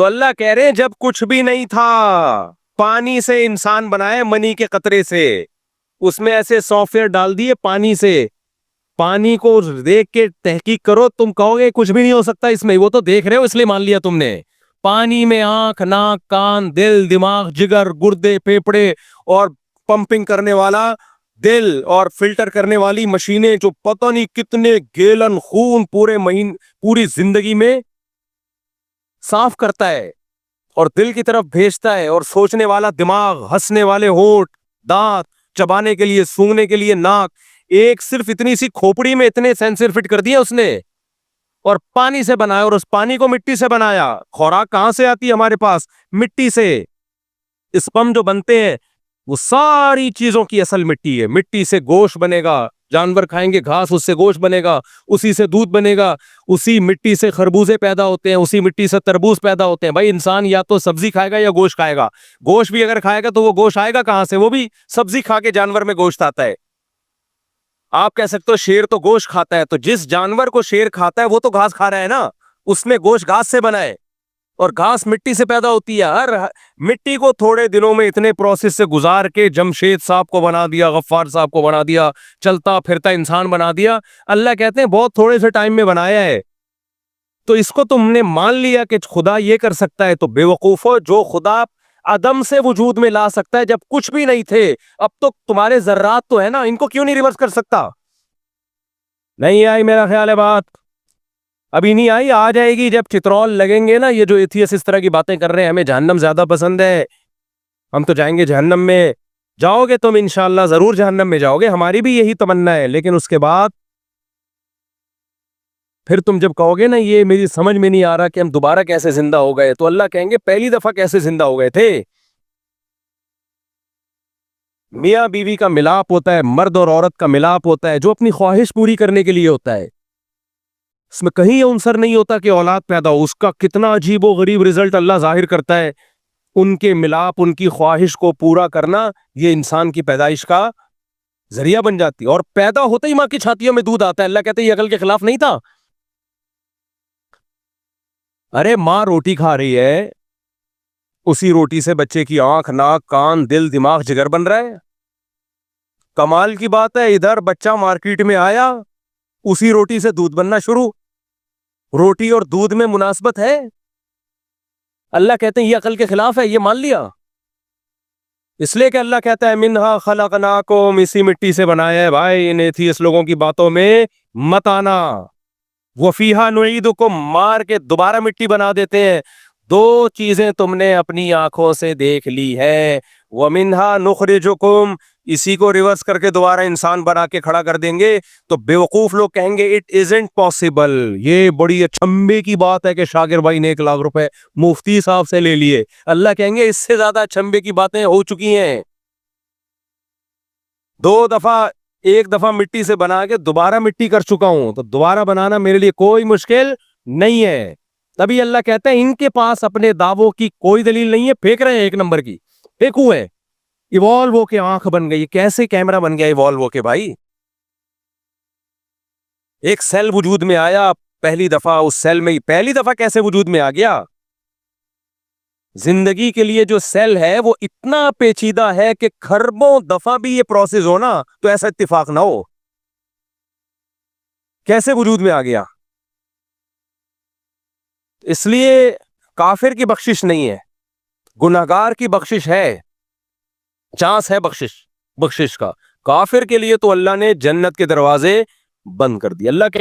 تو اللہ کہہ رہے ہیں جب کچھ بھی نہیں تھا، پانی سے انسان بنائے، منی کے قطرے سے، اس میں ایسے سافٹ ویئر ڈال دیے پانی سے، پانی کو دیکھ کے تحقیق کرو، تم کہو گے کچھ بھی نہیں ہو سکتا اس میں، وہ تو دیکھ رہے ہو اس لیے مان لیا تم نے۔ پانی میں آنکھ، ناک، کان، دل، دماغ، جگر، گردے، پھیپھڑے اور پمپنگ کرنے والا دل اور فلٹر کرنے والی مشینیں جو پتہ نہیں کتنے گیلن خون پوری زندگی میں صاف کرتا ہے اور دل کی طرف بھیجتا ہے، اور سوچنے والا دماغ، ہنسنے والے ہونٹ، دانت، چبانے کے لیے، سونگنے کے لیے ناک، ایک صرف اتنی سی کھوپڑی میں اتنے سینسر فٹ کر دیا اس نے، اور پانی سے بنایا، اور اس پانی کو مٹی سے بنایا۔ خوراک کہاں سے آتی ہے ہمارے پاس؟ مٹی سے۔ اسپم جو بنتے ہیں وہ ساری چیزوں کی اصل مٹی ہے، مٹی سے گوشت بنے گا، جانور کھائیں گے گھاس، اس سے گوشت بنے گا، اسی سے دودھ بنے گا، اسی مٹی سے خربوزے پیدا ہوتے ہیں، اسی مٹی سے تربوز پیدا ہوتے ہیں۔ بھائی انسان یا تو سبزی کھائے گا یا گوشت کھائے گا، گوشت بھی اگر کھائے گا تو وہ گوشت آئے گا کہاں سے؟ وہ بھی سبزی کھا کے جانور میں گوشت آتا ہے۔ آپ کہہ سکتے ہو شیر تو گوشت کھاتا ہے، تو جس جانور کو شیر کھاتا ہے وہ تو گھاس کھا رہا ہے نا، اس میں گوشت گھاس سے بنا ہے، اور گھاس مٹی سے پیدا ہوتی ہے۔ ہر مٹی کو تھوڑے دنوں میں اتنے پروسیس سے گزار کے جمشید صاحب کو بنا دیا، غفار صاحب کو بنا دیا، چلتا پھرتا انسان بنا دیا۔ اللہ کہتے ہیں بہت تھوڑے سے ٹائم میں بنایا ہے، تو اس کو تم نے مان لیا کہ خدا یہ کر سکتا ہے، تو بے وقوفو، جو خدا عدم سے وجود میں لا سکتا ہے جب کچھ بھی نہیں تھے، اب تو تمہارے ذرات تو ہے نا، ان کو کیوں نہیں ریورس کر سکتا؟ نہیں آئی میرا خیال ہے بات، ابھی نہیں آئی، آ جائے گی جب چترول لگیں گے نا۔ یہ جو ایتھیس اس طرح کی باتیں کر رہے ہیں ہمیں جہنم زیادہ پسند ہے، ہم تو جائیں گے جہنم میں۔ جاؤ گے تم انشاءاللہ، ضرور جہنم میں جاؤ گے، ہماری بھی یہی تمنا ہے، لیکن اس کے بعد پھر تم جب کہو گے نا یہ میری سمجھ میں نہیں آ رہا کہ ہم دوبارہ کیسے زندہ ہو گئے، تو اللہ کہیں گے پہلی دفعہ کیسے زندہ ہو گئے تھے؟ میاں بیوی کا ملاپ ہوتا ہے، مرد اور عورت کا ملاپ ہوتا ہے جو اپنی خواہش پوری کرنے کے لیے ہوتا ہے، اس میں کہیں یہ عنصر نہیں ہوتا کہ اولاد پیدا ہو۔ اس کا کتنا عجیب و غریب رزلٹ اللہ ظاہر کرتا ہے، ان کے ملاپ، ان کی خواہش کو پورا کرنا، یہ انسان کی پیدائش کا ذریعہ بن جاتی ہے، اور پیدا ہوتے ہی ماں کی چھاتیوں میں دودھ آتا ہے۔ اللہ کہتے ہیں یہ عقل کے خلاف نہیں تھا؟ ارے ماں روٹی کھا رہی ہے، اسی روٹی سے بچے کی آنکھ، ناک، کان، دل، دماغ، جگر بن رہا ہے۔ کمال کی بات ہے، ادھر بچہ مارکیٹ میں آیا، اسی روٹی سے دودھ بننا شروع۔ روٹی اور دودھ میں مناسبت ہے؟ اللہ کہتے ہیں یہ عقل کے خلاف ہے، یہ مان لیا؟ اس لیے کہ اللہ کہتا ہے منہا خلقناکم، اسی مٹی سے بنایا ہے۔ بھائی ان ایتھیس لوگوں کی باتوں میں مت آنا۔ وفیہا نعیدکم، مار کے دوبارہ مٹی بنا دیتے ہیں۔ دو چیزیں تم نے اپنی آنکھوں سے دیکھ لی ہے، ومنہا نخرجکم، اسی کو ریورس کر کے دوبارہ انسان بنا کے کھڑا کر دیں گے۔ تو بے وقوف لوگ کہیں گے اٹ ازنٹ پاسبل، یہ بڑی اچھمبے کی بات ہے کہ شاکر بھائی نے 1,00,000 روپے مفتی صاحب سے لے لیے۔ اللہ کہیں گے اس سے زیادہ اچھمبے کی باتیں ہو چکی ہیں۔ ایک دفعہ مٹی سے بنا کے دوبارہ مٹی کر چکا ہوں، تو دوبارہ بنانا میرے لیے کوئی مشکل نہیں ہے۔ تبھی اللہ کہتا ہے ان کے پاس اپنے دعووں کی کوئی دلیل نہیں ہے، پھینک رہے ہیں ایک نمبر کی، پھینکو ہے۔ ایوالو ہو کے آنکھ بن گئی، کیسے کیمرہ بن گیا ایوالو ہو کے؟ بھائی ایک سیل وجود میں آیا پہلی دفعہ، اس سیل میں پہلی دفعہ کیسے وجود میں آ گیا؟ زندگی کے لیے جو سیل ہے وہ اتنا پیچیدہ ہے کہ کھربوں دفعہ بھی یہ پروسیس ہو نا تو ایسا اتفاق نہ ہو۔ کیسے وجود میں آ گیا؟ اس لیے کافر کی بخشش نہیں ہے، گنہگار کی بخشش ہے، چانس ہے بخشش کا۔ کافر کے لیے تو اللہ نے جنت کے دروازے بند کر دی۔ اللہ کے